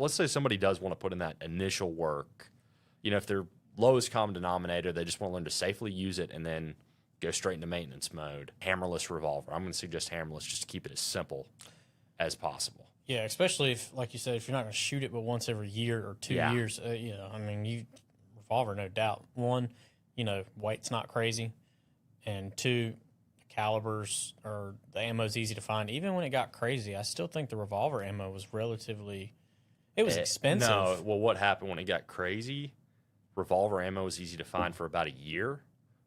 let's say somebody does want to put in that initial work, if their lowest common denominator, they just want to learn to safely use it and then go straight into maintenance mode. Hammerless revolver. I'm going to suggest hammerless just to keep it as simple as possible. Yeah, especially if, like you said, if you're not going to shoot it but once every year or 2 years, revolver, no doubt. One, weight's not crazy, and two, calibers or the ammo's easy to find. Even when it got crazy, I still think the revolver ammo was relatively. It was expensive. No, well, what happened when it got crazy? Revolver ammo was easy to find for about a year,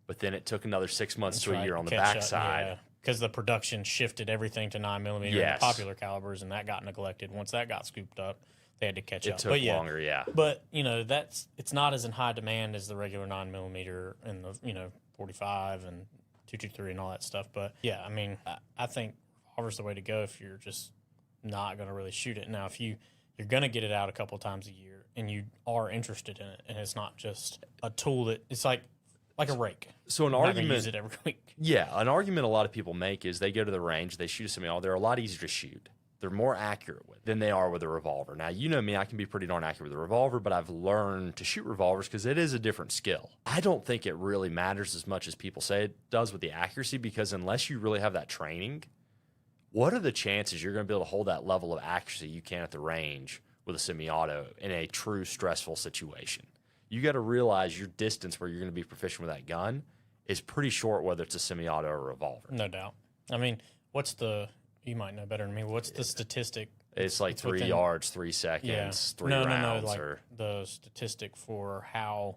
but then it took another 6 months to a year on the backside. Because the production shifted everything to 9mm and popular calibers, and that got neglected. Once that got scooped up, they had to catch up. It took longer, But it's not as in high demand as the regular 9mm and the 45 and 223 and all that stuff. But yeah, I think revolver's the way to go if you're just not going to really shoot it. Now, if you're going to get it out a couple times a year and you are interested in it, and it's not just a tool that it's like a rake. So an argument, use it every week. Yeah, an argument a lot of people make is they go to the range, they shoot a semi-auto. They're a lot easier to shoot. They're more accurate than they are with a revolver. Now, you know me, I can be pretty darn accurate with a revolver, but I've learned to shoot revolvers because it is a different skill. I don't think it really matters as much as people say it does with the accuracy, because unless you really have that training, what are the chances you're going to be able to hold that level of accuracy you can at the range with a semi-auto in a true stressful situation? You got to realize your distance where you're going to be proficient with that gun is pretty short, whether it's a semi-auto or a revolver. No doubt. You might know better than me. What's the statistic? It's like 3 yards, 3 seconds, 3 rounds. Like the statistic for how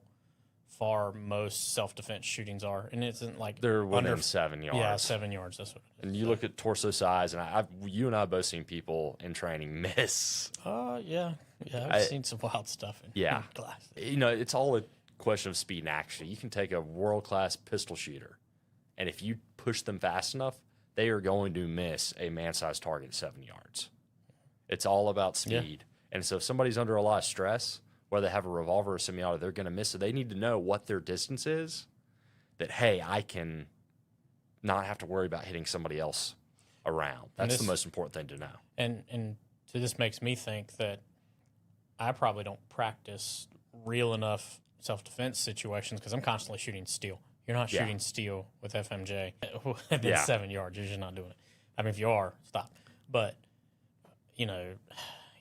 far most self-defense shootings are. And it isn't like they're within 7 yards. Yeah, 7 yards. That's what it is. And you look at torso size, and you and I have both seen people in training miss. Yeah. I've seen some wild stuff in class. It's all a question of speed and accuracy. You can take a world-class pistol shooter, and if you push them fast enough, they are going to miss a man-sized target at 7 yards. It's all about speed. And so if somebody's under a lot of stress, whether they have a revolver or a semi-auto, they're going to miss it. They need to know what their distance is, that, hey, I can not have to worry about hitting somebody else around. That's the most important thing to know. And so this makes me think that I probably don't practice real enough self-defense situations because I'm constantly shooting steel. You're not shooting steel with FMJ within 7 yards. You're just not doing it. If you are, stop. But, you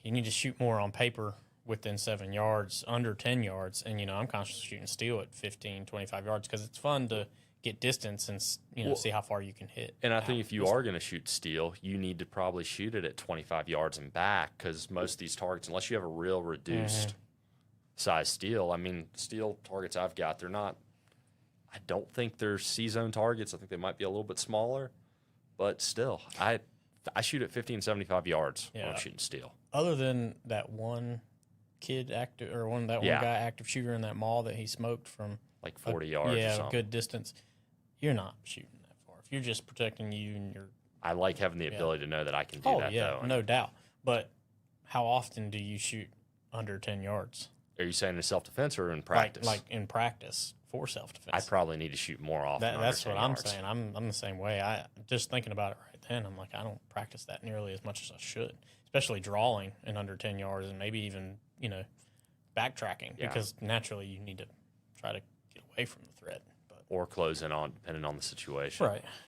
need to shoot more on paper within 7 yards, under 10 yards. And, I'm constantly shooting steel at 15, 25 yards because it's fun to get distance and, see how far you can hit. And I think if you are going to shoot steel, you need to probably shoot it at 25 yards and back, because most of these targets, unless you have a real reduced size steel, steel targets I've got, they're not, I don't think they're C-zone targets. I think they might be a little bit smaller, but still, I shoot at 50 and 75 yards when I'm shooting steel. Other than that one kid one guy active shooter in that mall that he smoked from like 40 yards or something. Good distance, you're not shooting that far. If you're just protecting you and your... I like having the ability to know that I can do that, though. No doubt. But how often do you shoot under 10 yards? Are you saying in self-defense or in practice? Like in practice for self-defense. I probably need to shoot more often. That's what I'm saying. I'm the same way. I just thinking about it right then, I'm like, I don't practice that nearly as much as I should, especially drawing in under 10 yards and maybe even, backtracking because naturally you need to try to get away from the threat. Or close in on, depending on the situation. Right.